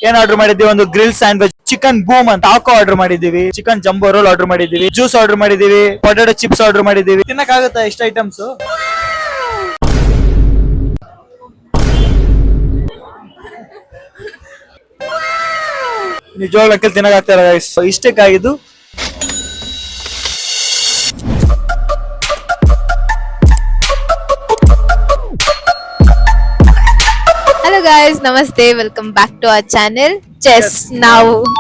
ಏನ್ ಆರ್ಡರ್ ಮಾಡಿದ್ವಿ? ಒಂದು ಗ್ರಿಲ್ ಸ್ಯಾಂಡ್ವಿಚ್, ಚಿಕನ್ ಬೂಮ್ ಅಂತ ಟಾಕೋ ಆರ್ಡರ್ ಮಾಡಿದೀವಿ, ಚಿಕನ್ ಜಂಬೋ ರೋಲ್ ಆರ್ಡರ್ ಮಾಡಿದೀವಿ, ಜ್ಯೂಸ್ ಆರ್ಡರ್ ಮಾಡಿದೀವಿ, ಪೊಟೆಟೊ ಚಿಪ್ಸ್ ಆರ್ಡರ್ ಮಾಡಿದೀವಿ. ತಿನ್ನಕ್ಕಾಗತ್ತಾ ಇಷ್ಟ ಐಟಮ್ಸ್? ನಿಜವಾಗ್ಲೂ ತಿನ್ನಕ್ಕಾಗ್ತಾರ ಗೈಸ್? ಇಷ್ಟಕ್ಕಾಗಿದ್ದು. ಹಲೋ ಗಾಯ್ಸ್, ನಮಸ್ತೆ, welcome back to our channel chess.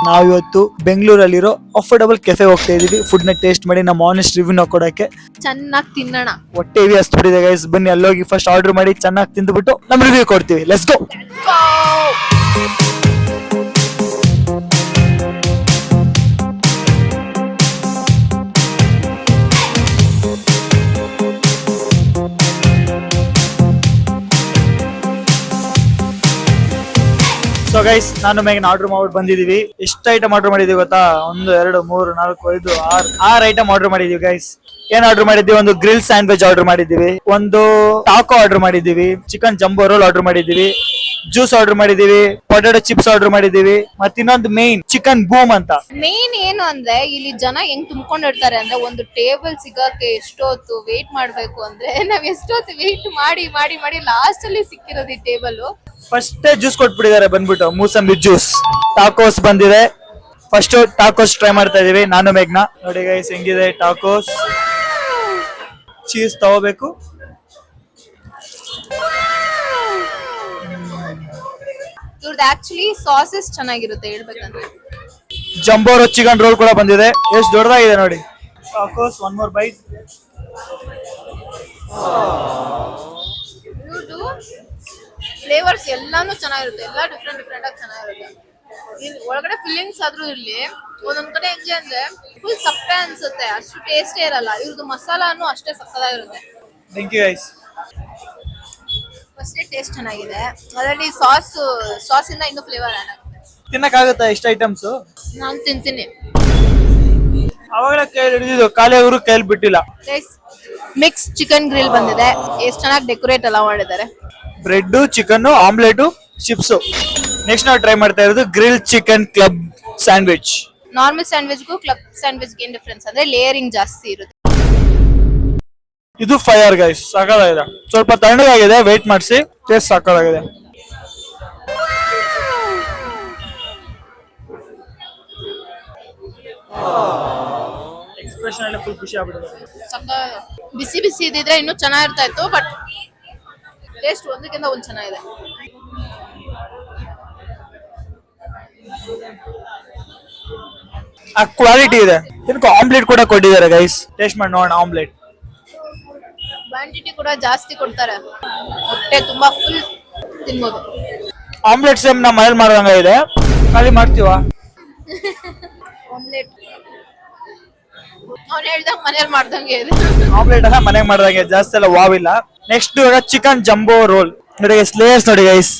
ನಾವಿವತ್ತು ಬೆಂಗಳೂರಲ್ಲಿರೋ ಅಫೋರ್ಡಬಲ್ ಕೆಫೆ ಹೋಗ್ತಾ ಇದೀವಿ. ಫುಡ್ ನ ಟೇಸ್ಟ್ ಮಾಡಿ ನಮ್ಮ ಆನೆಸ್ಟ್ ರಿವ್ಯೂ ಕೊಡಕ್ಕೆ. ಚೆನ್ನಾಗಿ ತಿನ್ನೋಣ. ಹೊಟ್ಟೆ ಹೆವಿ ಹಸ್ಬಿಟ್ಟಿದೆ ಗೈಸ್. ಬನ್ನಿ ಅಲ್ಲೋಗಿ ಫಸ್ಟ್ ಆರ್ಡರ್ ಮಾಡಿ ಚೆನ್ನಾಗಿ ತಿಂದ್ಬಿಟ್ಟು ನಮ್ ರಿವ್ಯೂ ಕೊಡ್ತೀವಿ. Let's go. ಸೊ ಗೈಸ್, ನಾನು ಮೇಘನ್ ಆರ್ಡರ್ ಮಾಡ್ಬಿಟ್ಟು ಬಂದಿದೀವಿ. ಎಷ್ಟು ಐಟಮ್ ಆರ್ಡರ್ ಮಾಡಿದೀವಿ ಗೊತ್ತಾ? 1 2 3 4 5 6 ಐಟಮ್ ಆರ್ಡರ್ ಮಾಡಿದೀವಿ ಗೈಸ್. ಏನ್ ಆರ್ಡರ್ ಮಾಡಿದೀವಿ? ಒಂದು ಗ್ರಿಲ್ ಸ್ಯಾಂಡ್ವಿಚ್ ಆರ್ಡರ್ ಮಾಡಿದೀವಿ, ಒಂದು ಟಾಕೋ ಆರ್ಡರ್ ಮಾಡಿದೀವಿ, ಚಿಕನ್ ಜಂಬೋ ರೋಲ್ ಆರ್ಡರ್ ಮಾಡಿದೀವಿ, ಜ್ಯೂಸ್ ಆರ್ಡರ್ ಮಾಡಿದೀವಿ, ಪೊಟೆಟೊ ಚಿಪ್ಸ್ ಆರ್ಡರ್ ಮಾಡಿದೀವಿ, ಮತ್ತೆ ಇನ್ನೊಂದು ಮೇನ್ ಚಿಕನ್ ಬೂಮ್ ಅಂತ. ಮೇನ್ ಏನು ಅಂದ್ರೆ ಇಲ್ಲಿ ಜನ ಹೆಂಗ್ ತುಂಬ್ಕೊಂಡಿರ್ತಾರೆ ಅಂದ್ರೆ, ಒಂದು ಟೇಬಲ್ ಸಿಗಕ್ಕೆ ಎಷ್ಟೊತ್ತು ವೇಟ್ ಮಾಡ್ಬೇಕು ಅಂದ್ರೆ, ನಾವ್ ಎಷ್ಟೊತ್ತು ವೇಟ್ ಮಾಡಿ ಮಾಡಿ ಮಾಡಿ ಲಾಸ್ಟ್ ಅಲ್ಲಿ ಸಿಕ್ಕಿರೋದು ಈ ಟೇಬಲ್. ಫಸ್ಟ್ ಜ್ಯೂಸ್ ಕೊಟ್ಬಿಟ್ಟಿದ್ದಾರೆ ಬಂದ್ಬಿಟ್ಟು, ಮೂಸಂಬಿ ಜ್ಯೂಸ್. ಟಾಕೋಸ್ ಬಂದಿದೆ. ಫಸ್ಟ್ ಟಾಕೋಸ್ ಟ್ರೈ ಮಾಡ್ತಾ ಇದೀವಿ ನಾನು ಮೇಘ್ನ. ನೋಡಿ ಗೈಸ್ ಹೆಂಗಿದೆ ಟಾಕೋಸ್. ಚೀಸ್ ತಗೋಬೇಕು. ಇವ್ರದ್ದು ಆಕ್ಚುಲಿ ಸಾಸಸ್ ಚೆನ್ನಾಗಿರುತ್ತೆ ಹೇಳ್ಬೇಕಂದ್ರೆ. ಜಂಬೋ ಚಿಕನ್ ರೋಲ್ ಕೂಡ ಬಂದಿದೆ. ಎಷ್ಟು ದೊಡ್ಡದಾಗಿದೆ ನೋಡಿ. Tacos, one more byte. Flavours ಎಲ್ಲಾನು ಚೆನ್ನಾಗಿರುತ್ತೆ, ಎಲ್ಲ ಡಿಫ್ರೆಂಟ್ ಡಿಫ್ರೆಂಟ್ ಆಗಿ ಚೆನ್ನಾಗಿರುತ್ತೆ. ಇಲ್ಲಿ ಒಳಗಡೆ ಫಿಲ್ಲಿಂಗ್ಸ್ ಆದ್ರೂ ಇಲ್ಲಿ ಒಂದೊಂದ್ ಕಡೆ ಹೆಂಗೆ ಅಂದ್ರೆ ಫುಲ್ ಸಪ್ಪೆ ಅನ್ಸುತ್ತೆ, ಅಷ್ಟು ಟೇಸ್ಟೇ ಇರಲ್ಲ. ಇವ್ರದ್ದು ಮಸಾಲಾನು ಅಷ್ಟೇ ಸಕ್ಕದಾಗಿರುತ್ತೆ. Thank you guys. First taste ಚೆನ್ನಾಗಿದೆ, ಅದರಲ್ಲಿ ಸಾಸ್ ಇಂದ ಇನ್ನೂ ಫ್ಲೇವರ್ ಆಗುತ್ತೆ. ತಿನ್ನಕ್ಕಾಗತ್ತಾ ಇಷ್ಟ ಐಟಮ್ಸ್? ನಾನು ತಿಂತೀನಿ. ಅವಾಗಲೇ ಕೈಲಿ ಹಿಡಿದಿದ್ದು, ಖಾಲಿ ಅವರು ಕೈಲಿ ಬಿಟ್ಟಿಲ್ಲ. ಮಿಕ್ಸ್ ಚಿಕನ್ ಗ್ರಿಲ್ ಬಂದಿದೆ, ಎಷ್ಟು ಚೆನ್ನಾಗಿ ಡೆಕೋರೇಟ್ ಎಲ್ಲ ಮಾಡಿದ್ದಾರೆ. Bread, chicken, omelette, chips. Next ನಾವು ಟ್ರೈ ಮಾಡ್ತಾ ಇರೋದು grill chicken club sandwich. Normal ಸ್ಯಾಂಡ್ವಿಚ್ಗೂ ಕ್ಲಬ್ ಸ್ಯಾಂಡ್ವಿಚ್ಗೆ ಏನ್ ಡಿಫ್ರೆನ್ಸ್ ಅಂದ್ರೆ ಲೇಯರಿಂಗ್ ಜಾಸ್ತಿ ಇರುತ್ತೆ. ಇದು ಫೈರ್ ಗೈಸ್, ಸಾಕಾಗಿದೆ. ಸ್ವಲ್ಪ ತಣ್ಣಗಾಗಿದೆ, ವೇಟ್ ಮಾಡಿಸಿ. ಟೇಸ್ಟ್ ಸಾಕಾಗಿದೆ. ಎಕ್ಸ್ಪ್ರೆಷನ್ ಎಲ್ಲ ಫುಲ್ ಖುಷಿ ಆಗ್ಬಿಟ್ಟಿದೆ. ಬಿಸಿ ಬಿಸಿ ಇದ್ದಿದ್ರೆ ಇನ್ನೂ ಚೆನ್ನಾಗಿರ್ತಾ ಇತ್ತು, ಬಟ್ ಟೇಸ್ಟ್ ಒಂದಕ್ಕಿಂತ ಒಂದು ಚೆನ್ನಾಗಿದೆ. ಆ ಕ್ವಾಲಿಟಿ ಇದೆ. ಇದಕ್ಕೆ ಆಮ್ಲೆಟ್ ಕೂಡ ಕೊಟ್ಟಿದ್ದಾರೆ ಗೈಸ್. ಟೇಸ್ಟ್ ಮಾಡಿ ನೋಡೋಣ ಆಮ್ಲೆಟ್. ಕ್ವಾಂಟಿಟಿ ಕೂಡ ಜಾಸ್ತಿ ಕೊಡ್ತಾರೆ, ಹೊಟ್ಟೆ ತುಂಬಾ ಫುಲ್ ತಿನ್ಬೋದು. ಆಮ್ಲೆಟ್ ಸೇಮ್ ನಮ್ಮ ಮನೇಲಿ ಮಾಡ್ದಂಗ ಇದೆ. ಖಾಲಿ ಮಾಡ್ತೀವ ಆಮ್ಲೆಟ್? ಅವ್ನು ಹೇಳ್ದಂಗ ಮನೇಲಿ ಮಾಡ್ದಂಗೆ ಇದೆ. ಆಮ್ಲೆಟ್ ಅಲ್ಲ ಮನೆಗೆ ಮಾಡ್ದಂಗೆ, ಜಾಸ್ತಿ ಎಲ್ಲ ವಾವ್ ಇಲ್ಲ. ನೆಕ್ಸ್ಟ್ ಚಿಕನ್ ಜಂಬೋ ರೋಲ್ ನೋಡಿ ಗೈಸ್. ಲೇಯರ್ಸ್ ನೋಡಿ ಗೈಸ್,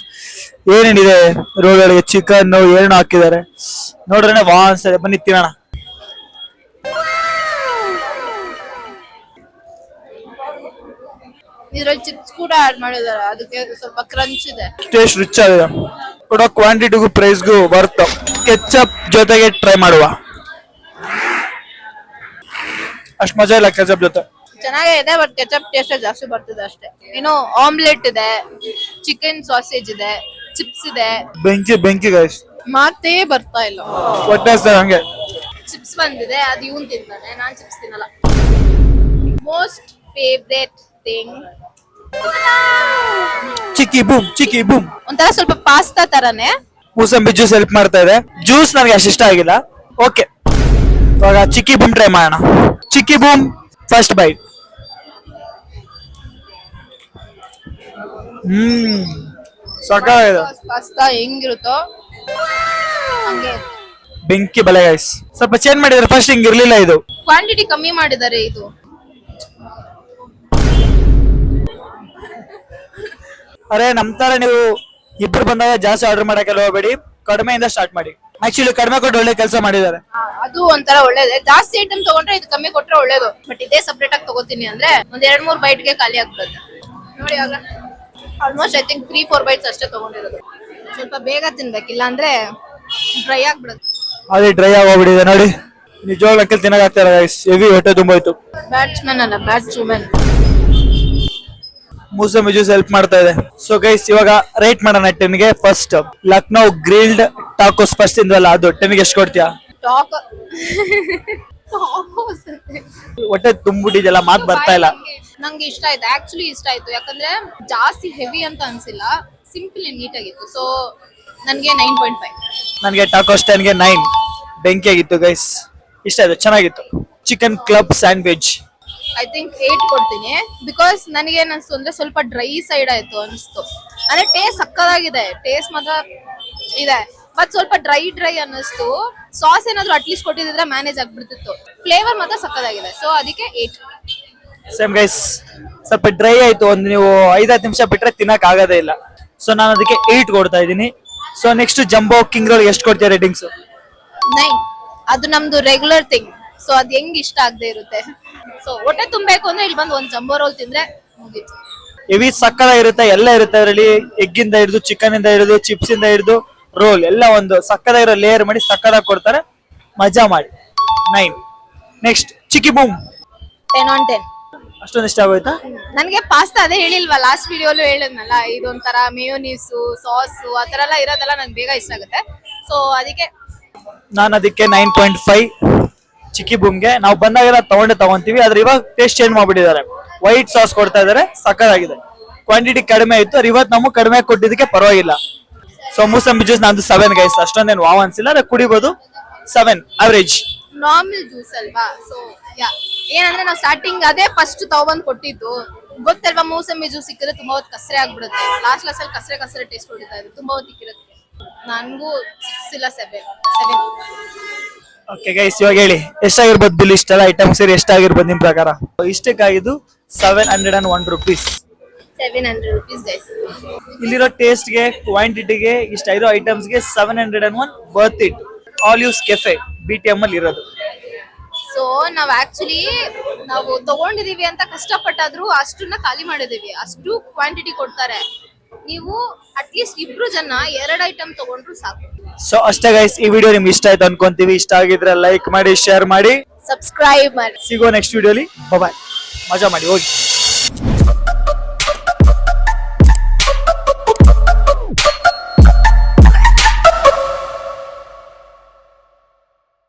ಏನೇನಿದೆ ರೋಲ್ ಒಳಗೆ. ಚಿಕನ್ ಏನು ಹಾಕಿದ್ದಾರೆ ನೋಡ್ರೆ ವಾ ಅನ್ಸದೆ. ಬನ್ನಿ ತಿನ್ನೋಣ. ಇದ್ರಲ್ಲಿ ಚಿಪ್ಸ್ ಕೂಡ ಆಡ್ ಮಾಡಿದ್ದಾರೆ, ಅದಕ್ಕೆ ಸ್ವಲ್ಪ ಕ್ರಂಚ್ ಇದೆ. ಟೇಸ್ಟ್ ರಿಚ್ ಆಗಿದೆ ಕೂಡ. ಕ್ವಾಂಟಿಟಿಗೂ ಪ್ರೈಸ್ಗೂ ಬರ್ತ. ಕೆಚಪ್ ಜೊತೆಗೆ ಟ್ರೈ ಮಾಡುವ. ಅಷ್ಟು ಮಜಾ ಇಲ್ಲ ಕೆಚಪ್ ಜೊತೆ. ಚೆನ್ನಾಗಿದೆ, ಬಟ್ ಕೆಚಪ್ ಟೇಸ್ಟ್ ಜಾಸ್ತಿ ಬರ್ತದೆ ಅಷ್ಟೇ. ಇನ್ನು ಆಮ್ಲೆಟ್ ಇದೆ, ಚಿಕನ್ ಸಾಸೇಜ್ ಇದೆ, ಚಿಪ್ಸ್ ಇದೆ. ಬೆಂಕಿ ಬೆಂಕಿ ಗೈಸ್, ಮಾತೇ ಬರ್ತಾ ಇಲ್ಲ. ಹೊಟ್ಟೆ ಹಂಗೆ. ಚಿಪ್ಸ್ ಬಂದಿದೆ, ಅದು ಇವನ್ ತಿಂತಾನೆ, ನಾನ್ ಚಿಪ್ಸ್ ತಿನ್ನಲ್ಲ. ಮೋಸ್ಟ್ ಫೇವ್ರೇಟ್ ಥಿಂಗ್ ಚಿಕ್ಕಿ ಬೂಮ್, ಚಿಕ್ಕಿ ಬೂಮ್. ಒಂಥರ ಸ್ವಲ್ಪ ಪಾಸ್ತಾ ತರನೇ. ಮೂಸಂಬಿ ಜ್ಯೂಸ್ ಹೆಲ್ಪ್ ಮಾಡ್ತಾ ಇದೆ. ಜ್ಯೂಸ್ ನನಗೆ ಅಷ್ಟು ಇಷ್ಟ ಆಗಿಲ್ಲ. ಓಕೆ, ಇವಾಗ ಚಿಕ್ಕಿ ಬೂಮ್ ಟ್ರೈ ಮಾಡೋಣ. ಚಿಕ್ಕಿ ಬೂಮ್ ಫಸ್ಟ್ ಬೈಟ್. ಸಾಕಾಗಿದೆ. ಪಾಸ್ತಾ ಹೆಂಗಿರುತ್ತೋ ಹಂಗೆ ಬೆಂಕಿ ಬಲೆ ಗೈಸ್. ಸ್ವಲ್ಪ ಚೇಂಜ್ ಮಾಡಿದ್ರೆ, ಫಸ್ಟ್ ಹಿಂಗ್ ಇರ್ಲಿಲ್ಲ. ಇದು ಕ್ವಾಂಟಿಟಿ ಕಮ್ಮಿ ಮಾಡಿದ್ದಾರೆ. ಇದು ಅರೆ ನಮ್ ತರ ನೀವು ಇಬ್ರು ಬಂದಾಗ ಜಾಸ್ತಿ ಆರ್ಡರ್ ಮಾಡಕ್ಕೆಲ್ಲ ಹೋಗ್ಬೇಡಿ, ಕಡಿಮೆಯಿಂದ ಸ್ಟಾರ್ಟ್ ಮಾಡಿ. ಆಕ್ಚುಲಿ ಕಡಿಮೆ ಕೊಟ್ಟು ಒಳ್ಳೆ ಕೆಲಸ ಮಾಡಿದ್ದಾರೆ. ಅದು ಒಂಥರ ಒಳ್ಳೇದೇ. ಜಾಸ್ತಿ ಐಟಮ್ ತಗೊಂಡ್ರೆ ಇದು ಕಮ್ಮಿ ಕೊಟ್ರೆ ಒಳ್ಳೇದು. ಬಟ್ ಇದೇ ಸಪ್ರೇಟ್ ಆಗಿ ತಗೋತೀನಿ ಅಂದ್ರೆ ಒಂದ್ 2-3 ಬೈಟ್ಗೆ ಖಾಲಿ ಆಗ್ಬಿಡುತ್ತೆ. ನೋಡಿ ಆಗ ಆಲ್ಮೋಸ್ಟ್ ಐ ಥಿಂಕ್ 3-4 ಬೈಟ್ಸ್ ಅಷ್ಟೇ ತಗೊಂಡಿರೋದು. ಸ್ವಲ್ಪ ಬೇಗ ತಿನ್ಬೇಕಿಲ್ಲ ಅಂದ್ರೆ ಡ್ರೈ ಆಗ್ಬಿಡುತ್ತೆ. ಅದೇ ಡ್ರೈ ಆಗೋಗ್ಬಿಟ್ಟಿದೆ ನೋಡಿ. ನಿಜವಾಗ್ಲೂ ಅಕ್ಕಿ ತಿನ್ನಕ್ಕಾಗ್ತಿಲ್ಲ ಗೈಸ್, ಹೆವಿ ಹೊಟ್ಟೆ ತುಂಬೋಯ್ತು. ಬ್ಯಾಟ್ಸ್ಮನ್ ಅಲ್ಲ ಬ್ಯಾಟ್ಸ್ವುಮನ್. ಮೂಸಂಬಿ ಜ್ಯೂಸ್ ಹೆಲ್ಪ್ ಮಾಡ್ತಾ ಇದೆ. ಸೊ ಗೈಸ್ ಇವಾಗ ರೇಟ್ ಮಾಡೋಣ 10ಗೆ. First Lucknow grilled tacos first ಇಂದ್ವಲ್ಲ, ಅದು 10ಗೆ ಎಷ್ಟು ಕೊಡ್ತೀಯಾ? ಹೊಟ್ಟೆ ತುಂಬಿಟ್ಟಿದೆಯಲ್ಲ, ಮಾತ್ ಬರ್ತಾ ಇಲ್ಲ. ನಂಗೆ ಇಷ್ಟ ಆಯ್ತು, ಆಕ್ಚುಲಿ ಇಷ್ಟ ಆಯ್ತು. ಯಾಕಂದ್ರೆ ಜಾಸ್ತಿ ಹೆವಿ ಅಂತ ಅನ್ಸಿಲ್ಲ, ಸಿಂಪಲ್ ಅಂಡ್ ನೀಟ್ ಆಗಿತ್ತು. ಸೊ ನನ್ಗೆ 9.5. ನನಗೆ ಟಾಕೋಸ್ 10ಗೆ 9. ಬೆಂಕಿ ಆಗಿತ್ತು ಗೈಸ್, ಇಷ್ಟ ಆಯ್ತು, ಚೆನ್ನಾಗಿತ್ತು. Chicken club sandwich I think 8 ಕೊಡ್ತೀನಿ. ಬಿಕಾಸ್ ನನಗೆ ಅನಿಸ್ತು ಅಂದ್ರೆ ಸ್ವಲ್ಪ ಡ್ರೈ ಸೈಡ್ ಆಯ್ತು ಅನಿಸ್ತು. ಅಂದ್ರೆ ಟೇಸ್ಟ್ ಸಕ್ಕದಾಗಿದೆ, ಟೇಸ್ಟ್ ಮಾತ್ರ ಇದೆ, ಬಟ್ ಸ್ವಲ್ಪ ಡ್ರೈ ಅನ್ನಿಸ್ತು. ಸಾಸ್ ಏನಾದ್ರು ಅಟ್ಲೀಸ್ಟ್ ಕೊಟ್ಟಿದ್ರೆ ಮ್ಯಾನೇಜ್ ಆಗ್ಬಿಡ್ತಿತ್ತು. ಫ್ಲೇವರ್ ಮಾತ್ರ ಸಕ್ಕದಾಗಿದೆ, ಸೊ ಅದಕ್ಕೆ 8. ಸೇಮ್ ಗೈಸ್, ಸ್ವಲ್ಪ ಡ್ರೈ ಆಯ್ತು. ಒಂದು ನೀವು 5-10 ನಿಮಿಷ ಬಿಟ್ರೆ ತಿನ್ನಕ್ ಆಗೋದೇ ಇಲ್ಲ. ಸೊ ನಾನು ಅದಕ್ಕೆ 8 ಕೊಡ್ತಾ ಇದ್ದೀನಿ. So next jumbo king roll ಎಷ್ಟು ಕೊಡ್ತೀರಾ ರೇಟಿಂಗ್ಸ್? 9. ಅದು ನಮ್ದು ರೆಗ್ಯುಲರ್ ಥಿಂಗ್, ಸೊ ಅದ್ ಹೆಂಗ್ ಇಷ್ಟ ಆಗದೆ ಇರುತ್ತೆ. ಸೊ ಹೊಟ್ಟೆ ತುಂಬಬೇಕು ಅಂದ್ರೆ ಇಲ್ಲಿ ಬಂದು ಒಂದ್ ಜಂಬೋ ರೋಲ್ ತಿಂದ್ರೆ ಮುಗೀತು. ಹೆವಿ ಸಕ್ಕದಾಗಿರುತ್ತೆ, ಎಲ್ಲ ಇರುತ್ತೆ ಅದರಲ್ಲಿ. ಎಗ್ ಇಂದ ಹಿಡಿದು, ಚಿಕನ್ ಇಂದ ಹಿಡಿದು, ಚಿಪ್ಸ್ ಇಂದ ಹಿಡಿದು, ರೋಲ್ ಎಲ್ಲ ಒಂದು ಸಕ್ಕದಾಗಿರೋ ಲೇಯರ್ ಮಾಡಿ ಸಕ್ಕದಾಗಿ ಕೊಡ್ತಾರೆ. ಮಜಾ ಮಾಡಿ. 9. Next chikki boom 10 on 10. ಅಷ್ಟೊಂದು ಇಷ್ಟ ಆಗೋಯ್ತಾ? ನನ್ಗೆ ಪಾಸ್ತಾ ಅದೇ ಹೇಳಿಲ್ವಾ ಲಾಸ್ಟ್ ವಿಡಿಯೋಲು ಹೇಳಿದ್ನಲ್ಲ, ಇದೊಂಥರ ಮೇಯೋನೀಸು ಸಾಸು ಆ ತರ ಎಲ್ಲ ಇರೋದೆಲ್ಲ ನಂಗೆ ಬೇಗ ಇಷ್ಟ ಆಗುತ್ತೆ. ಸೊ ಅದಕ್ಕೆ ನಾನು ಅದಕ್ಕೆ 9.5. ಚಿಕ್ಕಿ ಬೂಮ್ಗೆ ನಾವು ಬಂದಾಗೆಲ್ಲ ತಗೊಂತೀವಿ, ಆದ್ರೆ ಇವಾಗ ಟೇಸ್ಟ್ ಚೇಂಜ್ ಮಾಡ್ಬಿಟ್ಟಿದ್ದಾರೆ. ವೈಟ್ ಸಾಸ್ ಕೊಡ್ತಾ ಇದಾರೆ, ಸಕ್ಕದಾಗಿದೆ. ಕ್ವಾಂಟಿಟಿ ಕಡಿಮೆ ಇತ್ತು, ಆದ್ರೆ ಇವತ್ತು ನಮಗೆ ಕಡಿಮೆ ಕೊಟ್ಟಿದ್ದಕ್ಕೆ ಪರವಾಗಿಲ್ಲ. ಸೊ ಮೂಸಂಬಿ ಜ್ಯೂಸ್ ನಂದು 7 ಗೈಸ್, ಅಷ್ಟೊಂದೇನು ವಾವ್ ಅನ್ಸಿಲ್ಲ, ಅದೇ ಕುಡಿಬಹುದು. 7 ಅವರೇಜ್. ನಾರ್ಮಲ್ ಜ್ಯೂಸ್ ಅಲ್ವಾ, ಸೊ ಯಾ ಏನಂದ್ರೆ ನಾವು ಸ್ಟಾರ್ಟಿಂಗ್ ಅದೇ ಫಸ್ಟ್ ತಗೊಂಡ್ ಕೊಟ್ಟಿದ್ದು. ಗೊತ್ತಲ್ವಾ ಮೂಸಂಬಿ ಜ್ಯೂಸ್ ಸಿಕ್ಕಿದ್ರೆ ತುಂಬಾ ಹೊತ್ತು ಕಸರೆ ಆಗ್ಬಿಡುತ್ತೆ. ಲಾಸ್ಟ್ ಅಲ್ಲಿ ಕಸರೆ ಟೇಸ್ಟ್ ಹೊಡಿತಾ ಇದೆ, ತುಂಬಾ ಹೊತ್ತು ಇಕ್ಕಿರುತ್ತೆ. ನನ್ಗೂ 6 ಇಲ್ಲ 7. ಓಕೆ ಗೈಸ್, ಇವಾಗ ಹೇಳಿ ಎಷ್ಟಾಗಿರ್ಬೋದು ಬಿಲ್? ಇಷ್ಟೆಲ್ಲ ಐಟಮ್ ಸೇರಿ ಎಷ್ಟಾಗಿರ್ಬೋದು ನಿಮ್ ಪ್ರಕಾರ? ಇಷ್ಟಕ್ಕಾಗಿದ್ದು 701 rupees. 700 rupees guys. ಇಲ್ಲಿರೋ ಟೇಸ್ಟ್ಗೆ, ಕ್ವಾಂಟಿಟಿಗೆ, ಇಷ್ಟ ಇರೋ ಐಟಮ್ಸ್ಗೆ 701 worth it. All use cafe BTM ಅಲ್ಲಿ ಇರೋದು. ಸೊ ನಾವು ತಗೊಂಡಿದೀವಿ ಅಂತ ಕಷ್ಟಪಟ್ಟಾದ್ರೂ ಅಷ್ಟನ್ನ ಖಾಲಿ ಮಾಡಿದೀವಿ. ಅಷ್ಟು ಕ್ವಾಂಟಿಟಿ ಕೊಡ್ತಾರೆ. ನೀವು ಅಟ್ಲೀಸ್ಟ್ 2 ಜನ 2 ಐಟಮ್ ತಗೊಂಡ್ರು ಸಾಕು. ಸೊ ಅಷ್ಟೇ ಗೈಸ್, ಈ ವಿಡಿಯೋ ನಿಮ್ಗೆ ಇಷ್ಟ ಆಯ್ತು ಅನ್ಕೊಂತೀವಿ. ಇಷ್ಟ ಆಗಿದ್ರೆ ಲೈಕ್ ಮಾಡಿ, ಶೇರ್ ಮಾಡಿ, ಸಬ್ಸ್ಕ್ರೈಬ್ ಮಾಡಿ. ಸಿಗೋ ನೆಕ್ಸ್ಟ್ ವಿಡಿಯೋಲಿ. ಬಾಯ್, ಮಜಾ ಮಾಡಿ ಹೋಗಿ.